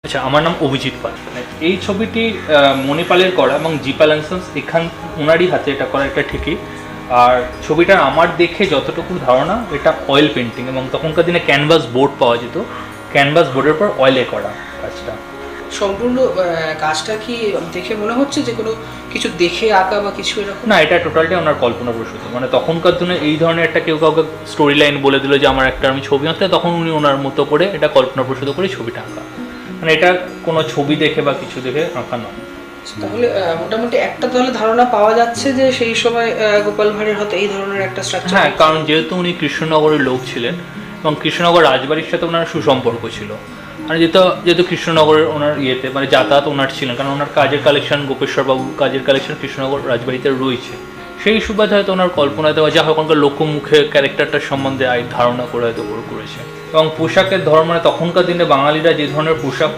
আচ্ছা, আমার নাম অভিজিৎ পাল। এই ছবিটি মণিপালের করা এবং জিপাল অ্যান্ড এখান ওনারই হাতে এটা করা, এটা ঠিকই। আর ছবিটা আমার দেখে যতটুকু ধারণা, এটা অয়েল পেন্টিং, এবং তখনকার দিনে ক্যানভাস বোর্ড পাওয়া যেত, ক্যানভাস বোর্ডের পর অয়েলে করা কাজটা। সম্পূর্ণ কাজটা কি দেখে মনে হচ্ছে যে কোনো কিছু দেখে আঁকা বা কিছু এরকম? না, এটা টোটালটাই ওনার কল্পনাপ্রসূত। মানে তখনকার দিনে এই ধরনের একটা কেউ কাউকে স্টোরি লাইন বলে দিল যে আমার একটা আমি ছবি আঁকতে, তখন উনি ওনার মতো করে এটা কল্পনাপ্রসূত করে ছবিটা আঁকা। মানে এটা কোনো ছবি দেখে বা কিছু দেখে আঁকা নয়। তাহলে মোটামুটি একটা তাহলে ধারণা পাওয়া যাচ্ছে যে সেই সময় গোপাল ভাঁড়ের হাতে এই ধরনের একটা স্ট্রাকচার। হ্যাঁ, কারণ যেহেতু উনি কৃষ্ণনগরের লোক ছিলেন এবং কৃষ্ণনগর রাজবাড়ির সাথে ওনার সুসম্পর্ক ছিল। মানে যেহেতু কৃষ্ণনগরের ওনার ইয়েতে মানে যাতায়াত ওনার ছিলেন, কারণ ওনার কাজের কালেকশন, গোপেশ্বরবাবুর কাজের কালেকশন কৃষ্ণনগর রাজবাড়িতে রয়েছে। সেই সুবাদে হয়তো ওনার কল্পনাতে যা হয় ওখানকার লোকমুখে ক্যারেক্টারটার সম্বন্ধে ধারণা করে হয়তো করেছে। এবং পোশাকের ধরন, মানে তখনকার দিনে বাঙালিরা যে ধরনের পোশাক